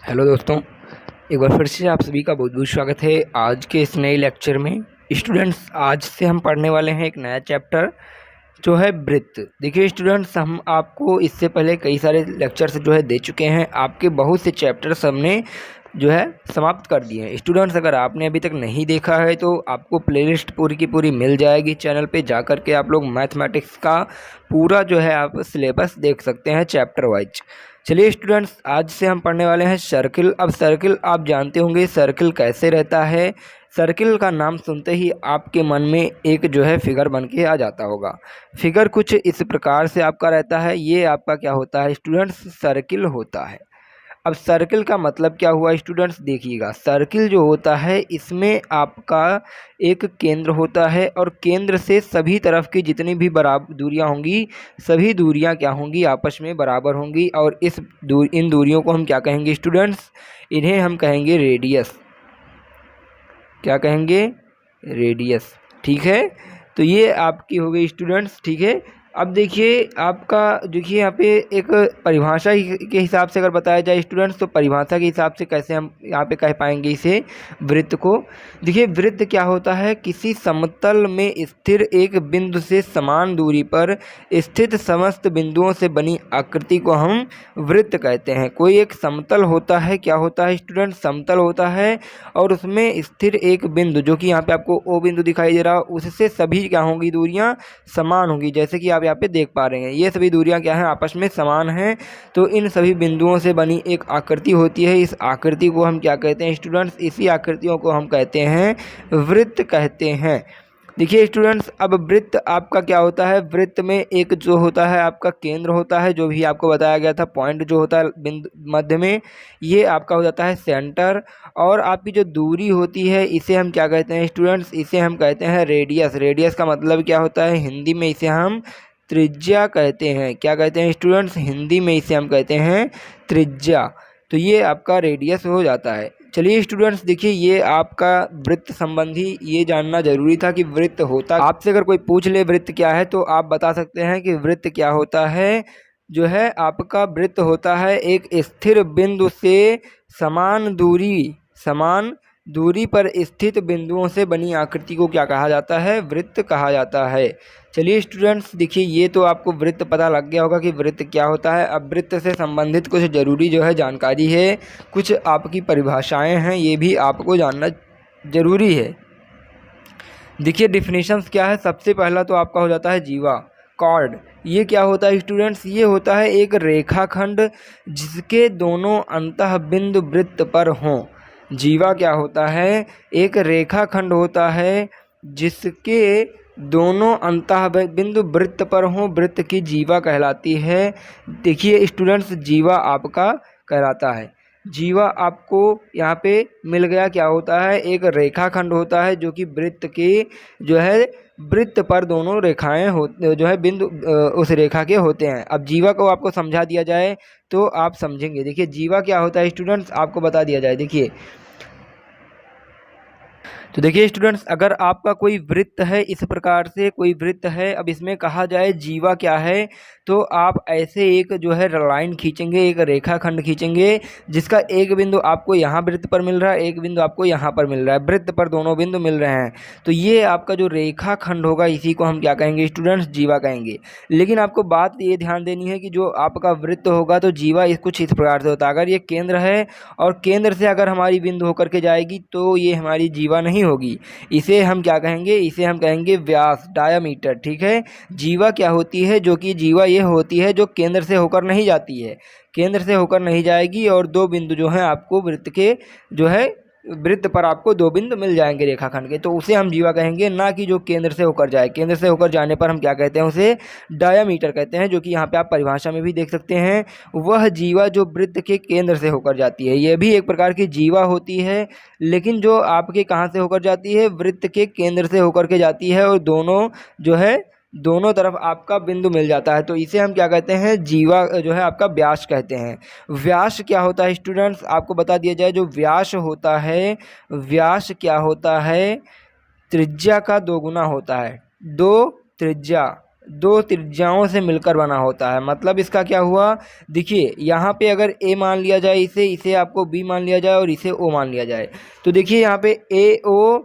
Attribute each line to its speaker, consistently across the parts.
Speaker 1: Hello दोस्तों, एक बार फिर से आप सभी का बहुत बहुत स्वागत है आज के इस नए लेक्चर में। स्टूडेंट्स, आज से हम पढ़ने वाले हैं एक नया चैप्टर जो है वृत्त। देखिए स्टूडेंट्स, हम आपको इससे पहले कई सारे लेक्चर्स जो है दे चुके हैं। आपके बहुत से चैप्टर्स हमने जो है समाप्त कर दिए हैं। स्टूडेंट्स, अगर आपने अभी तक नहीं देखा है तो आपको प्लेलिस्ट पूरी की पूरी मिल जाएगी चैनल पे। जा कर के आप लोग मैथमेटिक्स का पूरा जो है आप सिलेबस देख सकते हैं चैप्टर वाइज। चलिए स्टूडेंट्स, आज से हम पढ़ने वाले हैं सर्किल। अब सर्किल आप जानते होंगे सर्किल कैसे रहता है। सर्किल का नाम सुनते ही आपके मन में एक जो है फिगर बन के आ जाता होगा। फिगर कुछ इस प्रकार से आपका रहता है। ये आपका क्या होता है स्टूडेंट्स? सर्किल होता है। अब सर्किल का मतलब क्या हुआ स्टूडेंट्स? देखिएगा, सर्किल जो होता है इसमें आपका एक केंद्र होता है और केंद्र से सभी तरफ की जितनी भी बराबर दूरियां होंगी, सभी दूरियां क्या होंगी? आपस में बराबर होंगी। और इन दूरियों को हम क्या कहेंगे स्टूडेंट्स? इन्हें हम कहेंगे रेडियस। क्या कहेंगे? रेडियस। ठीक है, तो ये आपकी हो गई स्टूडेंट्स। ठीक है, अब देखिए आपका देखिए यहाँ पे एक परिभाषा के हिसाब से अगर बताया जाए स्टूडेंट्स, तो परिभाषा के हिसाब से कैसे हम यहाँ पे कह पाएंगे इसे वृत्त को। देखिए वृत्त क्या होता है? किसी समतल में स्थिर एक बिंदु से समान दूरी पर स्थित समस्त बिंदुओं से बनी आकृति को हम वृत्त कहते हैं। कोई एक समतल होता है, क्या होता है स्टूडेंट? समतल होता है और उसमें स्थिर एक बिंदु, जो कि यहाँ पे आपको ओ बिंदु दिखाई दे रहा है, उससे सभी क्या होंगी? दूरियां समान होंगी। जैसे कि आप यहाँ पे देख पा रहे हैं, ये सभी दूरियां क्या हैं? आपस में समान हैं। तो इन सभी बिंदुओं से बनी एक आकृति होती है। इस आकृति को हम क्या कहते हैं स्टूडेंट्स? इसी आकृतियों को हम कहते हैं वृत्त कहते हैं। देखिए स्टूडेंट्स, अब वृत्त आपका क्या होता है? वृत्त में एक जो होता है आपका केंद्र होता है, जो भी आपको बताया गया था, पॉइंट जो होता है बिंदु मध्य में, ये आपका हो जाता है सेंटर। और आपकी जो दूरी होती है इसे हम क्या कहते हैं स्टूडेंट्स? इसे हम कहते हैं रेडियस। रेडियस का मतलब क्या होता है? हिंदी में इसे हम त्रिज्या कहते हैं। क्या कहते हैं स्टूडेंट्स? हिंदी में इसे हम कहते हैं त्रिज्या। तो ये आपका रेडियस हो जाता है। चलिए स्टूडेंट्स, देखिए ये आपका वृत्त संबंधी ये जानना जरूरी था कि वृत्त होता, आपसे अगर कोई पूछ ले वृत्त क्या है तो आप बता सकते हैं कि वृत्त क्या होता है। जो है आपका वृत्त होता है एक स्थिर बिंदु से समान दूरी पर स्थित बिंदुओं से बनी आकृति को क्या कहा जाता है? वृत्त कहा जाता है। चलिए स्टूडेंट्स, देखिए ये तो आपको वृत्त पता लग गया होगा कि वृत्त क्या होता है। अब वृत्त से संबंधित कुछ जरूरी जो है जानकारी है, कुछ आपकी परिभाषाएं हैं, ये भी आपको जानना जरूरी है। देखिए डिफिनीशंस क्या है। सबसे पहला तो आपका हो जाता है जीवा, कॉर्ड। ये क्या होता है स्टूडेंट्स? ये होता है एक रेखाखंड जिसके दोनों अंतः बिंदु वृत्त पर हों। जीवा क्या होता है? एक रेखाखंड होता है जिसके दोनों अंतः बिंदु वृत्त पर हों। वृत्त की जीवा कहलाती है। देखिए स्टूडेंट्स, जीवा आपका कहलाता है। जीवा आपको यहाँ पे मिल गया। क्या होता है? एक रेखाखंड होता है जो कि वृत्त के जो है वृत्त पर दोनों रेखाएं हो जो है बिंदु उस रेखा के होते हैं। अब जीवा को आपको समझा दिया जाए तो आप समझेंगे। देखिए जीवा क्या होता है स्टूडेंट्स, आपको बता दिया जाए। देखिए तो देखिए स्टूडेंट्स, अगर आपका कोई वृत्त है, इस प्रकार से कोई वृत्त है, अब इसमें कहा जाए जीवा क्या है, तो आप ऐसे एक जो है लाइन खींचेंगे, एक रेखाखंड खींचेंगे जिसका एक बिंदु आपको यहाँ वृत्त पर मिल रहा है, एक बिंदु आपको यहाँ पर मिल रहा है। वृत्त पर दोनों बिंदु मिल रहे हैं, तो ये आपका जो रेखाखंड होगा इसी को हम क्या कहेंगे स्टूडेंट्स? जीवा कहेंगे। लेकिन आपको बात ये ध्यान देनी है कि जो आपका वृत्त होगा तो जीवा कुछ इस प्रकार से होता है। अगर ये केंद्र है और केंद्र से अगर हमारी बिंदु होकर के जाएगी तो ये हमारी जीवा नहीं होगी। इसे हम क्या कहेंगे? इसे हम कहेंगे व्यास, डायामीटर। ठीक है, जीवा क्या होती है? जो कि जीवा ये होती है जो केंद्र से होकर नहीं जाती है, केंद्र से होकर नहीं जाएगी और दो बिंदु जो है आपको वृत्त के जो है वृत्त पर आपको दो बिंदु मिल जाएंगे रेखाखंड के, तो उसे हम जीवा कहेंगे, ना कि जो केंद्र से होकर जाए। केंद्र से होकर जाने पर हम क्या कहते हैं? उसे डायामीटर कहते हैं, जो कि यहाँ पे आप परिभाषा में भी देख सकते हैं। वह जीवा जो वृत्त के केंद्र से होकर जाती है, यह भी एक प्रकार की जीवा होती है, लेकिन जो आपके कहाँ से होकर जाती है? वृत्त के केंद्र से होकर के जाती है और दोनों जो है दोनों तरफ आपका बिंदु मिल जाता है, तो इसे हम क्या कहते हैं? जीवा जो है आपका व्यास कहते हैं। व्यास क्या होता है स्टूडेंट्स? आपको बता दिया जाए। जो व्यास होता है, व्यास क्या होता है? त्रिज्या का दोगुना होता है। दो त्रिज्या दो त्रिज्याओं से मिलकर बना होता है। मतलब इसका क्या हुआ, देखिए यहाँ पे अगर ए मान लिया जाए, इसे आपको बी मान लिया जाए और इसे ओ मान लिया जाए, तो देखिए यहाँ पे ए ओ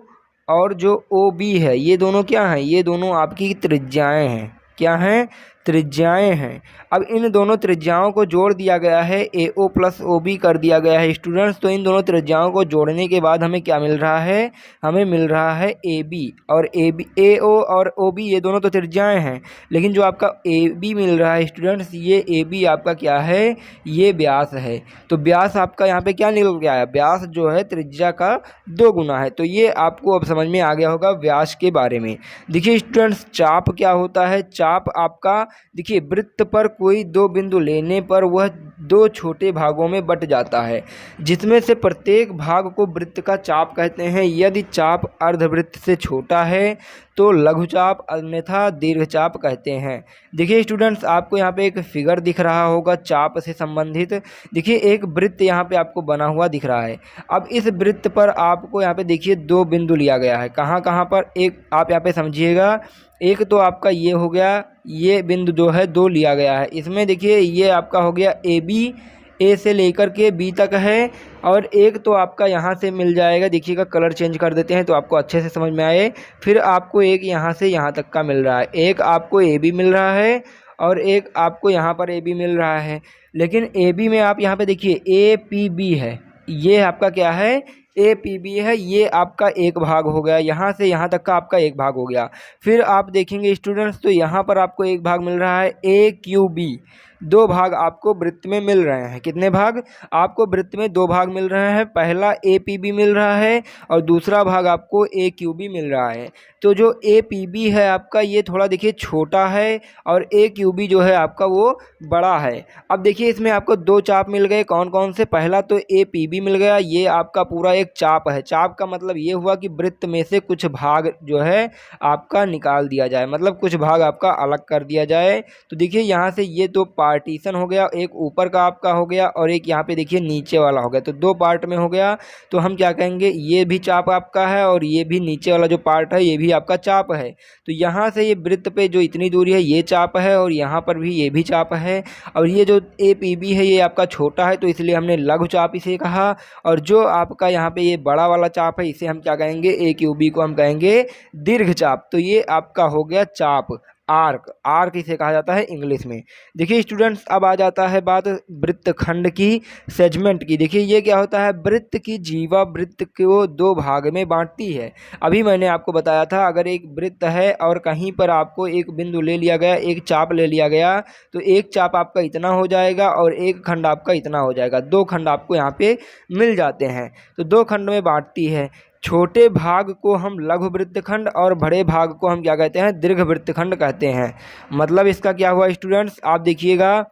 Speaker 1: और जो ओ बी है, ये दोनों क्या हैं, ये दोनों आपकी त्रिज्याएं हैं। क्या हैं, त्रिज्याएं हैं। अब इन दोनों त्रिज्याओं को जोड़ दिया गया है, ए ओ प्लस ओ बी कर दिया गया है स्टूडेंट्स। तो इन दोनों त्रिज्याओं को जोड़ने के बाद हमें क्या मिल रहा है, हमें मिल रहा है ए बी। और ए बी, ए ओ और ओ बी ये दोनों तो त्रिज्याएं हैं, लेकिन जो आपका ए बी मिल रहा है स्टूडेंट्स, ये ए बी आपका क्या है, ये व्यास है। तो व्यास आपका यहाँ पे क्या निकल गया है, व्यास जो है त्रिज्या का 2 गुना है। तो ये आपको अब समझ में आ गया होगा व्यास के बारे में। देखिए स्टूडेंट्स, चाप क्या होता है, चाप आपका देखिए वृत्त पर कोई 2 बिंदु लेने पर वह 2 छोटे भागों में बट जाता है, जिसमें से प्रत्येक भाग को वृत्त का चाप कहते हैं। यदि चाप अर्धवृत्त से छोटा है तो लघुचाप अन्यथा दीर्घचाप कहते हैं। देखिए स्टूडेंट्स, आपको यहाँ पे एक फिगर दिख रहा होगा चाप से संबंधित। देखिए एक वृत्त यहाँ पे आपको बना हुआ दिख रहा है। अब इस वृत्त पर आपको यहाँ पे देखिए 2 बिंदु लिया गया है। कहाँ कहाँ पर, एक आप यहाँ पे समझिएगा, एक तो आपका ये हो गया, ये बिंदु जो है 2 लिया गया है। इसमें देखिए ये आपका हो गया ए बी, ए से लेकर के बी तक है। और एक तो आपका यहाँ से मिल जाएगा, देखिएगा कलर चेंज कर देते हैं तो आपको अच्छे से समझ में आए। फिर आपको एक यहाँ से यहाँ तक का मिल रहा है, एक आपको ए बी मिल रहा है और एक आपको यहाँ पर ए बी मिल रहा है। लेकिन ए बी में आप यहाँ पे देखिए ए पी बी है, ये आपका क्या है, ए पी बी है, ये आपका एक भाग हो गया, यहाँ से यहाँ तक का आपका एक भाग हो गया। फिर आप देखेंगे स्टूडेंट्स, तो यहाँ पर आपको एक भाग मिल रहा है ए क्यू बी, 2 भाग आपको वृत्त में मिल रहे हैं। कितने भाग आपको वृत्त में, 2 भाग मिल रहे हैं। पहला ए पी बी मिल रहा है और दूसरा भाग आपको ए क्यू बी मिल रहा है। तो जो ए पी बी है आपका, ये थोड़ा देखिए छोटा है और ए क्यू बी जो है आपका वो बड़ा है। अब देखिए इसमें आपको 2 चाप मिल गए, कौन कौन से, पहला तो ए पी बी मिल गया, ये आपका पूरा एक चाप है। चाप का मतलब ये हुआ कि वृत्त में से कुछ भाग जो है आपका निकाल दिया जाए, मतलब कुछ भाग आपका अलग कर दिया जाए। तो देखिए यहाँ से ये 2 पार्टीशन हो गया, एक ऊपर का आपका हो गया और एक यहाँ पे देखिए नीचे वाला हो गया, तो 2 पार्ट में हो गया। तो हम क्या कहेंगे, ये भी चाप आपका है और ये भी नीचे वाला जो पार्ट है ये भी आपका चाप है। तो यहाँ से ये वृत्त पे जो इतनी दूरी है ये चाप है और यहाँ पर भी ये भी चाप है। और ये जो ए पी बी है ये आपका छोटा है, तो इसलिए हमने लघु चाप इसे कहा। और जो आपका यहाँ पे ये बड़ा वाला चाप है इसे हम क्या कहेंगे, ए क्यू बी को हम कहेंगे दीर्घ चाप। तो ये आपका हो गया चाप, आर्क, आर्क इसे कहा जाता है इंग्लिश में। देखिए स्टूडेंट्स, अब आ जाता है बात वृत्तखंड की, सेगमेंट की। देखिए ये क्या होता है, वृत्त की जीवा वृत्त को 2 भाग में बांटती है। अभी मैंने आपको बताया था, अगर एक वृत्त है और कहीं पर आपको एक बिंदु ले लिया गया, एक चाप ले लिया गया, तो एक चाप आपका इतना हो जाएगा और एक खंड आपका इतना हो जाएगा। 2 खंड आपको यहाँ पे मिल जाते हैं, तो 2 खंड में बांटती है। छोटे भाग को हम लघु वृत्तखंड और बड़े भाग को हम क्या कहते हैं, दीर्घ वृत्तखंड कहते हैं। मतलब इसका क्या हुआ स्टूडेंट्स, आप देखिएगा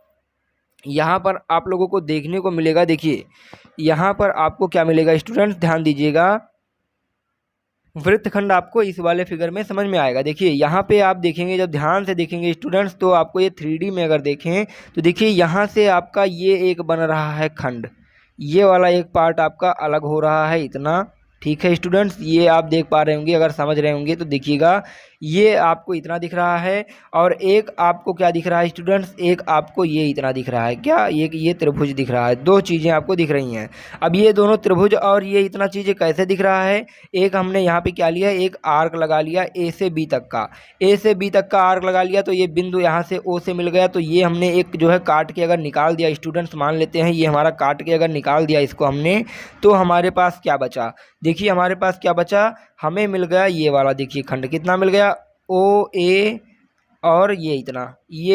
Speaker 1: यहाँ पर आप लोगों को देखने को मिलेगा, देखिए यहाँ पर आपको क्या मिलेगा स्टूडेंट्स, ध्यान दीजिएगा, वृत्तखंड आपको इस वाले फिगर में समझ में आएगा। देखिए यहाँ पे आप देखेंगे, जब ध्यान से देखेंगे स्टूडेंट्स, तो आपको ये 3D में अगर देखें तो देखिए यहाँ से आपका ये एक बन रहा है खंड, ये वाला एक पार्ट आपका अलग हो रहा है इतना। ठीक है स्टूडेंट्स, ये आप देख पा रहे होंगे, अगर समझ रहे होंगे तो देखिएगा ये आपको इतना दिख रहा है और एक आपको क्या दिख रहा है स्टूडेंट्स, एक आपको ये इतना दिख रहा है। क्या ये त्रिभुज दिख रहा है, 2 चीज़ें आपको दिख रही हैं। अब ये दोनों त्रिभुज और ये इतना चीज़ें कैसे दिख रहा है, एक हमने यहाँ पे क्या लिया, एक आर्क लगा लिया ए से बी तक का, ए से बी तक का आर्क लगा लिया, तो ये बिंदु यहाँ से ओ से मिल गया। तो ये हमने एक जो है काट के अगर निकाल दिया स्टूडेंट्स, मान लेते हैं ये हमारा काट के अगर निकाल दिया इसको हमने, तो हमारे पास क्या बचा, देखिए हमारे पास क्या बचा, हमें मिल गया ये वाला, देखिए खंड कितना मिल गया, ओ ए और ये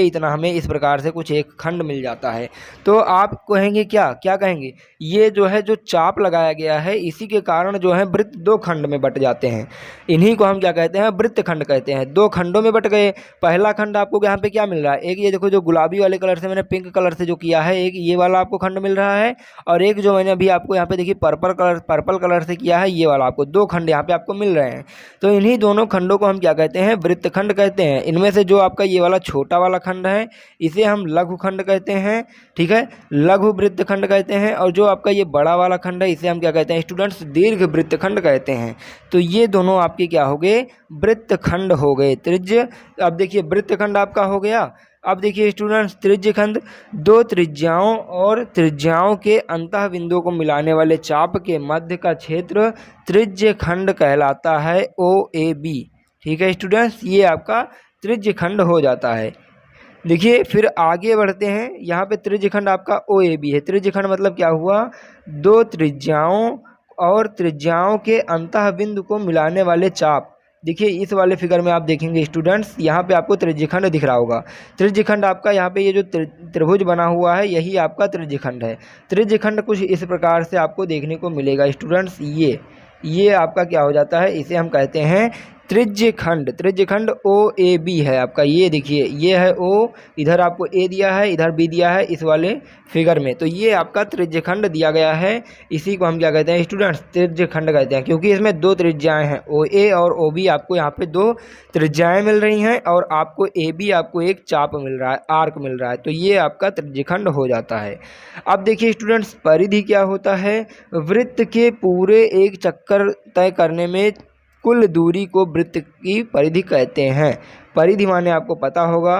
Speaker 1: इतना हमें इस प्रकार से कुछ एक खंड मिल जाता है। तो आप कहेंगे क्या कहेंगे, ये जो है जो चाप लगाया गया है इसी के कारण जो है वृत्त 2 खंड में बट जाते हैं। इन्हीं को हम क्या कहते हैं, वृत्त खंड कहते हैं। 2 खंडों में बट गए। पहला खंड आपको यहाँ पे क्या मिल रहा है, एक ये देखो जो गुलाबी वाले कलर से मैंने पिंक कलर से जो किया है, एक ये वाला आपको खंड मिल रहा है और एक जो मैंने अभी आपको यहाँ पे देखिए पर्पल कलर से किया है, ये वाला आपको 2 खंड यहाँ पे आपको मिल रहे हैं। तो इन्हीं दोनों खंडों को हम क्या कहते हैं, वृत्तखंड कहते हैं। इनमें से जो आपका ये वाला छोटा वाला खंड है इसे हम लघु खंड कहते हैं, ठीक है, लघु वृत्त खंड कहते हैं। और जो आपका ये बड़ा वाला खंड है इसे हम क्या कहते हैं स्टूडेंट्स, दीर्घ वृत्त खंड कहते हैं। तो ये दोनों आपके क्या हो गए, वृत्त खंड हो गए। त्रिज्य, अब देखिए वृत्त खंड आपका हो गया। अब देखिए स्टूडेंट्स त्रिज्य खंड, दो त्रिज्याओं और त्रिज्याओं के अंतः बिंदुओं को मिलाने वाले चाप के मध्य का क्षेत्र त्रिज्य खंड कहलाता है, OAB। ठीक है स्टूडेंट्स, ये आपका त्रिज्य खंड हो जाता है। देखिए फिर आगे बढ़ते हैं, यहाँ पे त्रिज्य खंड आपका OAB है। त्रिज्य खंड मतलब क्या हुआ, दो त्रिज्याओं और त्रिज्याओं के अंतः बिंदु को मिलाने वाले चाप। देखिए इस वाले फिगर में आप देखेंगे स्टूडेंट्स, यहाँ पे आपको त्रिज्यखंड दिख रहा होगा। त्रिज्यखंड आपका यहाँ पे ये जो त्रिभुज बना हुआ है यही आपका त्रिज्यखंड है। त्रिज्यखंड कुछ इस प्रकार से आपको देखने को मिलेगा स्टूडेंट्स। ये आपका क्या हो जाता है, इसे हम कहते हैं त्रिज्यखंड। त्रिज्यखंड OAB है आपका। ये देखिए ये है O, इधर आपको A दिया है, इधर B दिया है इस वाले फिगर में। तो ये आपका त्रिज्यखंड दिया गया है। इसी को हम क्या कहते हैं स्टूडेंट्स, त्रिज्यखंड कहते हैं, क्योंकि इसमें दो त्रिज्याएं हैं OA और OB। आपको यहाँ पे दो त्रिज्याएं मिल रही हैं और आपको AB आपको एक चाप मिल रहा है, आर्क मिल रहा है। तो ये आपका त्रिज्यखंड हो जाता है। अब देखिए स्टूडेंट्स परिधि क्या होता है, वृत्त के पूरे एक चक्कर तय करने में कुल दूरी को वृत्त की परिधि कहते हैं। परिधि माने आपको पता होगा,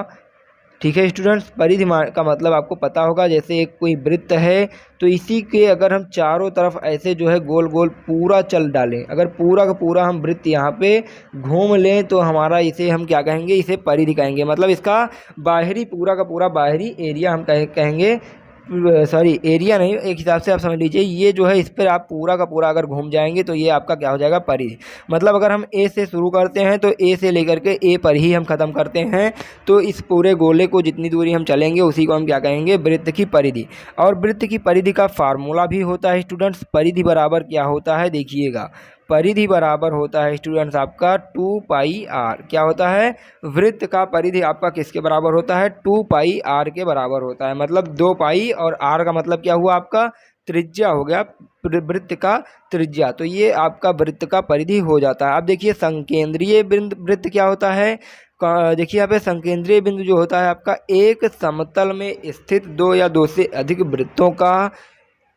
Speaker 1: ठीक है स्टूडेंट्स, परिधि का मतलब आपको पता होगा। जैसे एक कोई वृत्त है तो इसी के अगर हम चारों तरफ ऐसे जो है गोल गोल पूरा चल डालें, अगर पूरा का पूरा हम वृत्त यहाँ पे घूम लें तो हमारा इसे हम क्या कहेंगे, इसे परिधि कहेंगे। मतलब इसका बाहरी पूरा का पूरा बाहरी एरिया हम कहेंगे, सॉरी एरिया नहीं, एक हिसाब से आप समझ लीजिए ये जो है इस पर आप पूरा का पूरा अगर घूम जाएंगे तो ये आपका क्या हो जाएगा, परिधि। मतलब अगर हम A से शुरू करते हैं तो A से लेकर के A पर ही हम ख़त्म करते हैं, तो इस पूरे गोले को जितनी दूरी हम चलेंगे उसी को हम क्या कहेंगे, वृत्त की परिधि। और वृत्त की परिधि का फार्मूला भी होता है स्टूडेंट्स। परिधि बराबर क्या होता है, देखिएगा परिधि बराबर होता है स्टूडेंट्स आपका 2πr। क्या होता है, वृत्त का परिधि आपका किसके बराबर होता है, 2πr के बराबर होता है। मतलब 2π और r का मतलब क्या हुआ, आपका त्रिज्या हो गया, वृत्त का त्रिज्या। तो ये आपका वृत्त का परिधि हो जाता है। अब देखिए संकेंद्रीय वृत्त क्या होता है, देखिए यहाँ पे संकेंद्रीय बिंदु जो होता है आपका एक समतल में स्थित दो या दो से अधिक वृत्तों का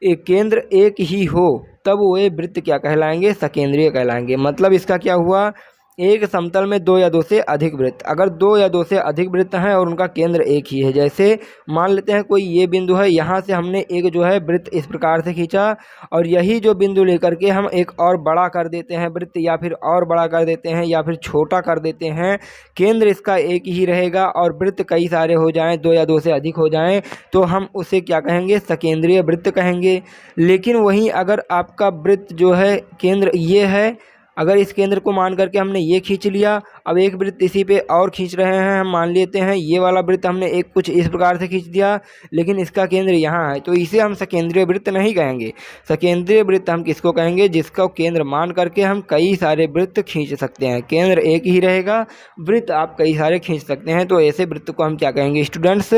Speaker 1: एक केंद्र एक ही हो तब वे वृत्त क्या कहलाएंगे, सकेंद्रीय कहलाएंगे। मतलब इसका क्या हुआ, एक समतल में दो या दो से अधिक वृत्त, अगर दो या दो से अधिक वृत्त हैं और उनका केंद्र एक ही है, जैसे मान लेते हैं कोई ये बिंदु है, यहाँ से हमने एक जो है वृत्त इस प्रकार से खींचा और यही जो बिंदु लेकर के हम एक और बड़ा कर देते हैं वृत्त, या फिर और बड़ा कर देते हैं या फिर छोटा कर देते हैं, केंद्र इसका एक ही रहेगा और वृत्त कई सारे हो जाएं, दो या दो से अधिक हो जाएं, तो हम उसे क्या कहेंगे, सकेंद्रीय वृत्त कहेंगे। लेकिन वहीं अगर आपका वृत्त जो है केंद्र ये है, अगर इस केंद्र को मान करके हमने ये खींच लिया, अब एक वृत्त इसी पे और खींच रहे हैं, हम मान लेते हैं ये वाला वृत्त हमने एक कुछ इस प्रकार से खींच दिया लेकिन इसका केंद्र यहाँ है, तो इसे हम सकेंद्रीय वृत्त नहीं कहेंगे। सकेंद्रीय वृत्त हम किसको कहेंगे, जिसका केंद्र मान करके हम कई सारे वृत्त खींच सकते हैं। केंद्र एक ही रहेगा, वृत्त आप कई सारे खींच सकते हैं, तो ऐसे वृत्त को हम क्या कहेंगे स्टूडेंट्स,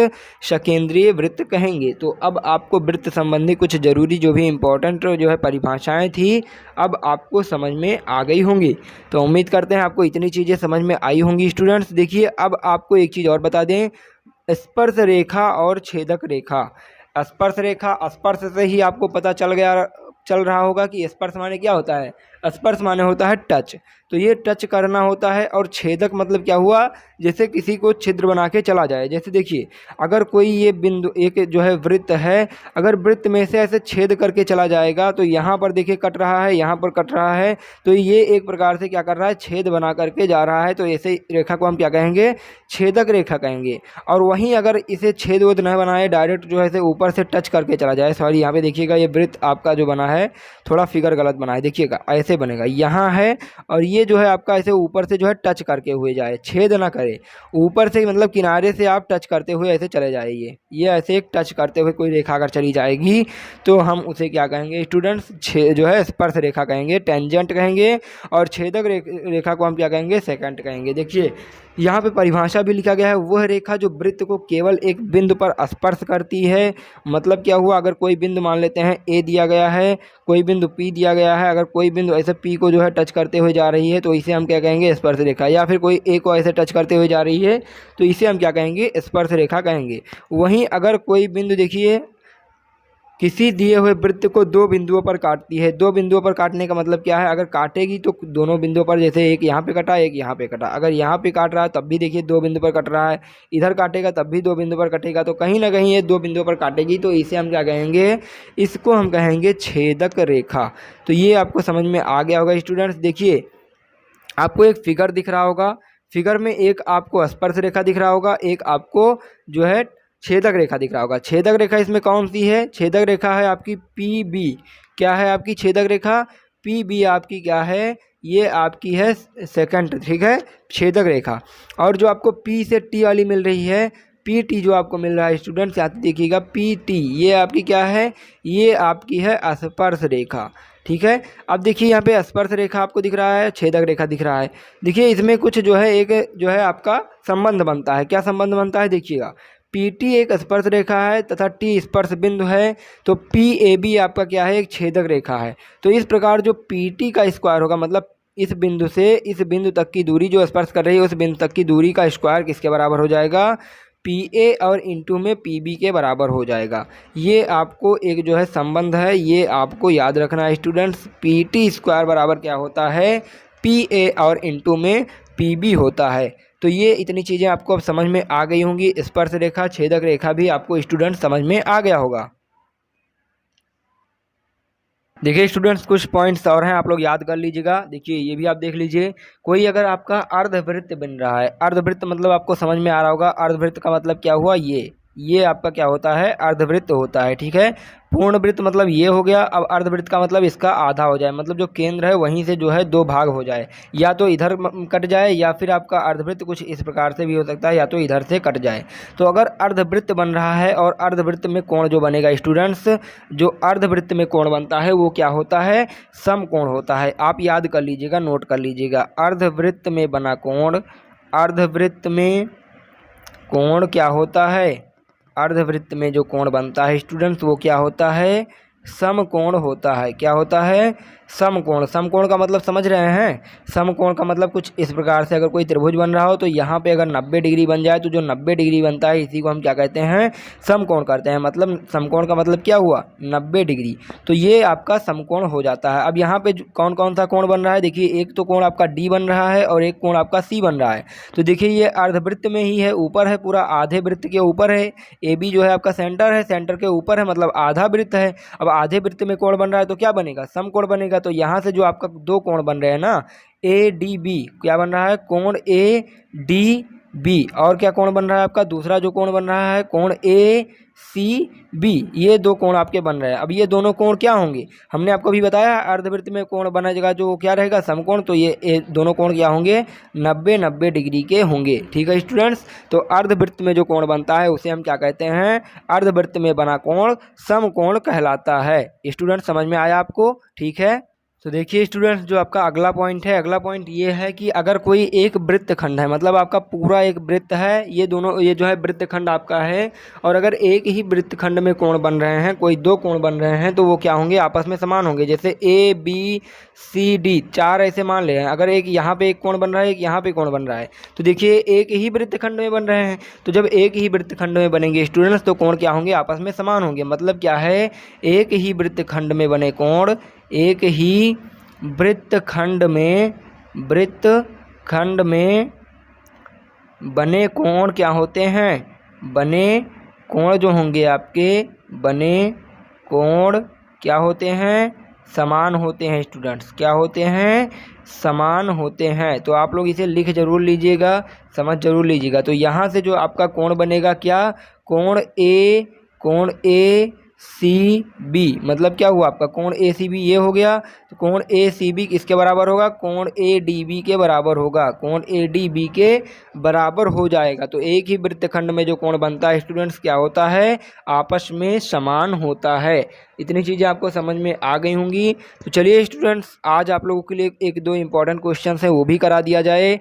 Speaker 1: सकेंद्रीय वृत्त कहेंगे। तो अब आपको वृत्त संबंधी कुछ जरूरी जो भी इम्पोर्टेंट जो है परिभाषाएँ थी अब आपको समझ में आ गई होंगी। तो उम्मीद करते हैं आपको इतनी चीज़ें समझ में आई होंगी स्टूडेंट्स। देखिए अब आपको एक चीज़ और बता दें, स्पर्श रेखा और छेदक रेखा। स्पर्श रेखा, स्पर्श से ही आपको पता चल रहा होगा कि स्पर्श माने क्या होता है, स्पर्श माने होता है टच, तो ये टच करना होता है। और छेदक मतलब क्या हुआ, जैसे किसी को छिद्र बना के चला जाए। जैसे देखिए अगर कोई ये बिंदु एक जो है वृत्त है, अगर वृत्त में से ऐसे छेद करके चला जाएगा तो यहाँ पर देखिए कट रहा है, यहाँ पर कट रहा है, तो ये एक प्रकार से क्या कर रहा है, छेद बना करके जा रहा है। तो ऐसे रेखा को हम क्या कहेंगे, छेदक रेखा कहेंगे। और वहीं अगर इसे छेद वेद न बनाए, डायरेक्ट जो है ऊपर से टच करके चला जाए, सॉरी यहाँ पे देखिएगा ये वृत्त आपका जो बना है थोड़ा फिगर गलत बना है, देखिएगा ऐसे बनेगा, यहाँ है और ये जो है आपका ऐसे ऊपर से जो है टच करके हुए जाए, छेद ना करे, ऊपर से मतलब किनारे से आप टच करते हुए ऐसे चले जाइए। ये ऐसे एक टच करते हुए कोई रेखा अगर चली जाएगी तो हम उसे क्या कहेंगे स्टूडेंट्स, जो है स्पर्श रेखा कहेंगे, टेंजेंट कहेंगे। और छेदक रेखा को हम क्या कहेंगे, सेकेंट कहेंगे। देखिए यहाँ पे परिभाषा भी लिखा गया है, वह रेखा जो वृत्त को केवल एक बिंदु पर स्पर्श करती है। मतलब क्या हुआ, अगर कोई बिंदु मान लेते हैं ए दिया गया है, कोई बिंदु पी दिया गया है, अगर कोई बिंदु ऐसे पी को जो है टच करते हुए जा रही है तो इसे हम क्या कहेंगे, स्पर्श रेखा। या फिर कोई ए को ऐसे टच करते हुए जा रही है तो इसे हम क्या कहेंगे, स्पर्श रेखा कहेंगे। वहीं अगर कोई बिंदु देखिए किसी दिए हुए वृत्त को दो बिंदुओं पर काटती है। दो बिंदुओं पर काटने का मतलब क्या है, अगर काटेगी तो दोनों बिंदुओं पर, जैसे एक यहाँ पे कटा एक यहाँ पे कटा, अगर यहाँ पे काट रहा है तब भी देखिए दो बिंदु पर कट रहा है, इधर काटेगा तब भी दो बिंदु पर कटेगा, तो कहीं ना कहीं ये दो बिंदुओं पर काटेगी, तो इसे हम क्या कहेंगे, इसको हम कहेंगे छेदक रेखा। तो ये आपको समझ में आ गया होगा स्टूडेंट्स। देखिए आपको एक फिगर दिख रहा होगा, फिगर में एक आपको स्पर्श रेखा दिख रहा होगा, एक आपको जो है छेदक रेखा दिख रहा होगा। छेदक रेखा इसमें कौन सी है, छेदक रेखा है आपकी पी बी। क्या है आपकी छेदक रेखा, पी बी आपकी क्या है, ये आपकी है सेकंड, ठीक है, छेदक रेखा। और जो आपको पी से टी वाली मिल रही है, पी टी जो आपको मिल रहा है स्टूडेंट्स, यहाँ देखिएगा पी टी, ये आपकी क्या है, ये आपकी है स्पर्श रेखा, ठीक है। अब देखिए यहाँ पे स्पर्श रेखा आपको दिख रहा है, छेदक रेखा दिख रहा है। देखिए इसमें कुछ जो है एक जो है आपका संबंध बनता है। क्या संबंध बनता है, देखिएगा PT एक स्पर्श रेखा है तथा T स्पर्श बिंदु है, तो PAB आपका क्या है, एक छेदक रेखा है। तो इस प्रकार जो PT का स्क्वायर होगा, मतलब इस बिंदु से इस बिंदु तक की दूरी जो स्पर्श कर रही है उस बिंदु तक की दूरी का स्क्वायर किसके बराबर हो जाएगा, PA और इंटू में PB के बराबर हो जाएगा। ये आपको एक जो है संबंध है, ये आपको याद रखना है स्टूडेंट्स। PT स्क्वायर बराबर क्या होता है, PA और इंटू में PB होता है। तो ये इतनी चीज़ें आपको अब समझ में आ गई होंगी। स्पर्श रेखा, छेदक रेखा भी आपको स्टूडेंट समझ में आ गया होगा। देखिए स्टूडेंट्स कुछ पॉइंट्स और हैं, आप लोग याद कर लीजिएगा। देखिए ये भी आप देख लीजिए, कोई अगर आपका अर्धवृत्त बन रहा है, अर्धवृत्त मतलब आपको समझ में आ रहा होगा, अर्धवृत्त का मतलब क्या हुआ, ये आपका क्या होता है, अर्धवृत्त होता है, ठीक है। पूर्ण वृत्त मतलब ये हो गया। अब अर्धवृत्त का मतलब इसका आधा हो जाए, मतलब जो केंद्र है वहीं से जो है दो भाग हो जाए, या तो इधर कट जाए या फिर आपका अर्धवृत्त कुछ इस प्रकार से भी हो सकता है, या तो इधर से कट जाए। तो अगर अर्धवृत्त बन रहा है और अर्धवृत्त में कोण जो बनेगा स्टूडेंट्स, जो अर्धवृत्त में कोण बनता है वो क्या होता है, समकोण होता है। आप याद कर लीजिएगा, नोट कर लीजिएगा, अर्धवृत्त में बना कोण, अर्धवृत्त में कोण क्या होता है, अर्धवृत्त में जो कोण बनता है स्टूडेंट्स वो क्या होता है, समकोण होता है। क्या होता है, समकोण। समकोण का मतलब समझ रहे हैं, समकोण का मतलब कुछ इस प्रकार से, अगर कोई त्रिभुज बन रहा हो तो यहाँ पे अगर 90 डिग्री बन जाए तो जो 90 डिग्री बनता है इसी को हम क्या कहते हैं, समकोण करते हैं। मतलब समकोण का मतलब क्या हुआ, 90 डिग्री। तो ये आपका समकोण हो जाता है। अब यहाँ पे कौन कौन सा कोण बन रहा है, देखिए एक तो कोण आपका डी बन रहा है और एक कोण आपका सी बन रहा है। तो देखिए ये अर्धवृत्त में ही है, ऊपर है, पूरा आधे वृत्त के ऊपर है। ए बी जो है आपका सेंटर है, सेंटर के ऊपर है, मतलब आधा वृत्त है। अब आधे वृत्त में कोण बन रहा है तो क्या बनेगा, समकोण बनेगा। तो यहाँ से जो आपका दो कोण बन रहे हैं ना, ए डी बी, क्या बन रहा है, कोण ए डी बी। और क्या कोण बन रहा है आपका दूसरा जो कोण बन रहा है, कोण ए सी बी। ये दो कोण आपके बन रहे हैं। अब ये दोनों कोण क्या होंगे, हमने आपको भी बताया अर्धवृत्त में कोण बना जगह जो क्या रहेगा, समकोण। तो ये दोनों कोण क्या होंगे, 90-90 डिग्री के होंगे, ठीक है स्टूडेंट्स। तो अर्धवृत्त में जो कोण बनता है उसे हम क्या कहते हैं, अर्धवृत्त में बना कोण समकोण कहलाता है। स्टूडेंट समझ में आया आपको, ठीक है। तो देखिए स्टूडेंट्स जो आपका अगला पॉइंट है, अगला पॉइंट ये है कि अगर कोई एक वृत्तखंड है, मतलब आपका पूरा एक वृत्त है, ये दोनों, ये जो है वृत्तखंड आपका है, और अगर एक ही वृत्तखंड में कोण बन रहे हैं, कोई दो कोण बन रहे हैं, तो वो क्या होंगे, आपस में समान होंगे। जैसे ए बी सी डी, चार ऐसे मान ले हैं। अगर एक यहाँ पे एक कोण बन रहा है, एक यहाँ पे कोण बन रहा है, तो देखिए एक ही वृत्तखंड में बन रहे हैं। तो जब एक ही वृत्तखंड में बनेंगे स्टूडेंट्स तो कोण क्या होंगे, आपस में समान होंगे। मतलब क्या है, एक ही वृत्तखंड में बने कोण, एक ही वृत्तखंड में बने कोण क्या होते हैं, बने कोण जो होंगे आपके, बने कोण क्या होते हैं, समान होते हैं स्टूडेंट्स। क्या होते हैं, समान होते हैं। तो आप लोग इसे लिख जरूर लीजिएगा, समझ जरूर लीजिएगा। तो यहाँ से जो आपका कोण बनेगा क्या, कोण ए सी बी, मतलब क्या हुआ आपका कोण ए सी बी, ये हो गया। तो कोण ए सी बी किसके बराबर होगा, कोण ए डी बी के बराबर होगा, कोण ए डी बी के बराबर हो जाएगा। तो एक ही वृत्तखंड में जो कोण बनता है स्टूडेंट्स क्या होता है, आपस में समान होता है। इतनी चीज़ें आपको समझ में आ गई होंगी। तो चलिए स्टूडेंट्स आज आप लोगों के लिए एक दो इम्पॉर्टेंट क्वेश्चन है वो भी करा दिया जाए।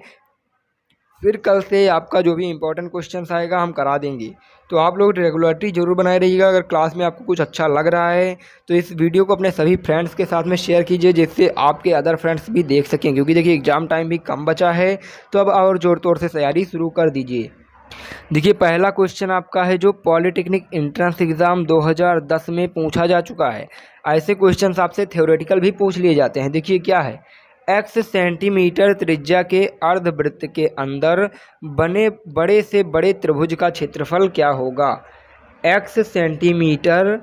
Speaker 1: फिर कल से आपका जो भी इंपॉर्टेंट क्वेश्चन आएगा हम करा देंगे। तो आप लोग रेगुलरिटी जरूर बनाए रहिएगा। अगर क्लास में आपको कुछ अच्छा लग रहा है तो इस वीडियो को अपने सभी फ्रेंड्स के साथ में शेयर कीजिए, जिससे आपके अदर फ्रेंड्स भी देख सकें, क्योंकि देखिए एग्ज़ाम टाइम भी कम बचा है। तो अब और ज़ोर तोर से तैयारी शुरू कर दीजिए। देखिए पहला क्वेश्चन आपका है जो पॉलिटेक्निक एंट्रेंस एग्ज़ाम 2010 में पूछा जा चुका है। ऐसे क्वेश्चंस आपसे थ्योरेटिकल भी पूछ लिए जाते हैं। देखिए क्या है, x सेंटीमीटर त्रिज्या के अर्धवृत्त के अंदर बने बड़े से बड़े त्रिभुज का क्षेत्रफल क्या होगा। x सेंटीमीटर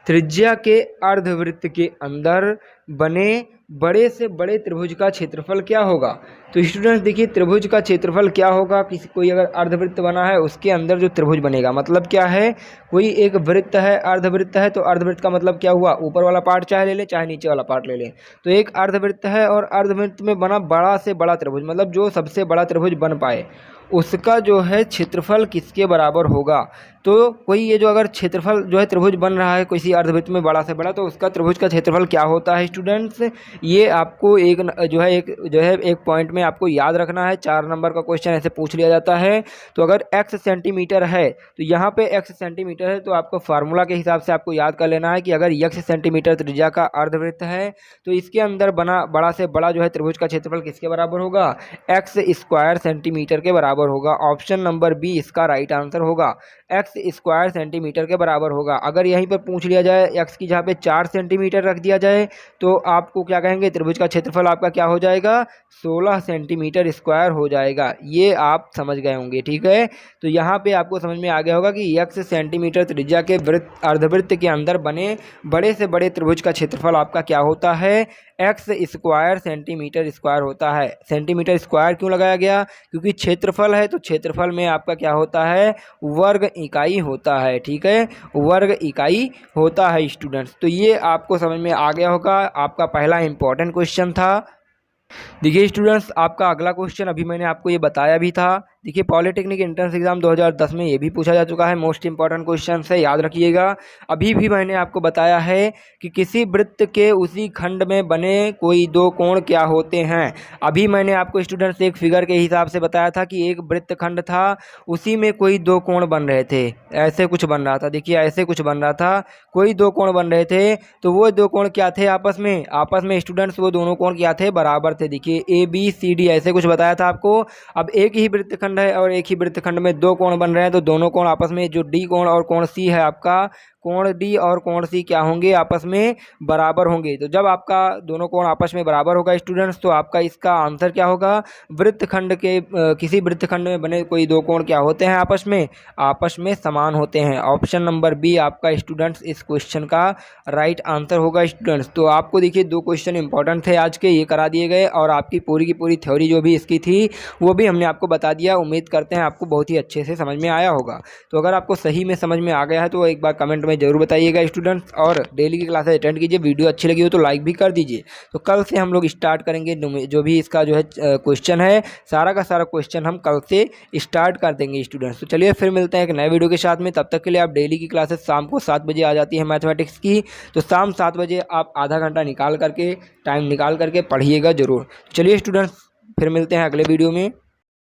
Speaker 1: त्रिज्या के अर्धवृत्त के अंदर बने बड़े से बड़े त्रिभुज का क्षेत्रफल क्या होगा। तो स्टूडेंट्स देखिए त्रिभुज का क्षेत्रफल क्या होगा, किसी कोई अगर अर्धवृत्त बना है उसके अंदर जो त्रिभुज बनेगा, मतलब क्या है, कोई एक वृत्त है, अर्धवृत्त है, तो अर्धवृत्त का मतलब क्या हुआ, ऊपर वाला पार्ट चाहे ले लें चाहे नीचे वाला पार्ट ले लें। तो एक अर्धवृत्त है और अर्धवृत्त में बना बड़ा से बड़ा त्रिभुज, मतलब जो सबसे बड़ा त्रिभुज बन पाए उसका जो है क्षेत्रफल किसके बराबर होगा। तो कोई ये जो अगर क्षेत्रफल जो है त्रिभुज बन रहा है किसी अर्धवृत्त में बड़ा से बड़ा, तो उसका त्रिभुज का क्षेत्रफल क्या होता है स्टूडेंट्स, ये आपको एक एक पॉइंट में आपको याद रखना है। 4 नंबर का क्वेश्चन ऐसे पूछ लिया जाता है। तो अगर x सेंटीमीटर है तो यहाँ पे x सेंटीमीटर है, तो आपको फार्मूला के हिसाब से आपको याद कर लेना है कि अगर x सेंटीमीटर त्रिज्या का अर्धवृत्त है तो इसके अंदर बना बड़ा से बड़ा जो है त्रिभुज का क्षेत्रफल किसके बराबर होगा, x स्क्वायर सेंटीमीटर के बराबर होगा। ऑप्शन नंबर बी इसका राइट आंसर होगा, x स्क्वायर सेंटीमीटर के बराबर होगा। अगर यहीं पर पूछ लिया जाए x की जगह पे 4 सेंटीमीटर रख दिया जाए तो आपको क्या कहेंगे, त्रिभुज का क्षेत्रफल आपका क्या हो जाएगा, 16 सेंटीमीटर स्क्वायर हो जाएगा। ये आप समझ गए होंगे, ठीक है। तो यहाँ पे आपको समझ में आ गया होगा कि x सेंटीमीटर त्रिज्या के अर्धवृत्त के अंदर बने बड़े से बड़े त्रिभुज का क्षेत्रफल आपका क्या होता है, x स्क्वायर सेंटीमीटर स्क्वायर होता है। सेंटीमीटर स्क्वायर क्यों लगाया गया, क्योंकि क्षेत्रफल है तो क्षेत्रफल में आपका क्या होता है, वर्ग इकाई होता है, ठीक है, वर्ग इकाई होता है स्टूडेंट्स। तो ये आपको समझ में आ गया होगा, आपका पहला इंपॉर्टेंट क्वेश्चन था। देखिए स्टूडेंट्स आपका अगला क्वेश्चन अभी मैंने आपको ये बताया भी था। देखिए पॉलिटेक्निक एंट्रेंस एग्जाम 2010 में ये भी पूछा जा चुका है, मोस्ट इंपॉर्टेंट क्वेश्चन है, याद रखिएगा। अभी भी मैंने आपको बताया है कि किसी वृत्त के उसी खंड में बने कोई दो कोण क्या होते हैं। अभी मैंने आपको स्टूडेंट्स एक फिगर के हिसाब से बताया था कि एक वृत्त खंड था, उसी में कोई दो कोण बन रहे थे, ऐसे कुछ बन रहा था। देखिए ऐसे कुछ बन रहा था, कोई दो कोण बन रहे थे, तो वो दो कोण क्या थे, आपस में स्टूडेंट्स वो दोनों कोण क्या थे, बराबर थे। देखिए ABCD ऐसे कुछ बताया था आपको। अब एक ही वृत्तखंड है और एक ही वृत्तखंड में दो कोण बन रहे हैं, तो दोनों कोण आपस में, जो D कोण और कोण C है आपका, कोण D और कोण C क्या होंगे, आपस में बराबर होंगे। तो जब आपका दोनों कोण आपस में बराबर होगा स्टूडेंट्स, तो आपका इसका आंसर क्या होगा, वृत्तखंड के किसी वृत्तखंड में बने कोई दो कोण क्या होते हैं, आपस में समान होते हैं। ऑप्शन नंबर बी आपका स्टूडेंट्स इस क्वेश्चन का राइट आंसर होगा स्टूडेंट्स। तो आपको देखिए 2 क्वेश्चन इंपॉर्टेंट थे आज के, ये करा दिए गए, और आपकी पूरी की पूरी थ्योरी जो भी इसकी थी वो भी हमने आपको बता दिया। उम्मीद करते हैं आपको बहुत ही अच्छे से समझ में आया होगा। तो अगर आपको सही में समझ में आ गया है तो एक बार कमेंट में जरूर बताइएगा स्टूडेंट्स, और डेली की क्लासेस अटेंड कीजिए। वीडियो अच्छी लगी हो तो लाइक भी कर दीजिए। तो कल से हम लोग स्टार्ट करेंगे, जो भी इसका जो है क्वेश्चन है, सारा का सारा क्वेश्चन हम कल से स्टार्ट कर देंगे स्टूडेंट्स। तो चलिए फिर मिलते हैं एक नए वीडियो के साथ में। तब तक के लिए आप डेली की क्लासेस शाम को 7 बजे आ जाती है मैथमेटिक्स की, तो शाम 7 बजे आप आधा घंटा निकाल करके, टाइम निकाल करके पढ़िएगा जरूर। चलिए स्टूडेंट्स फिर मिलते हैं अगले वीडियो में।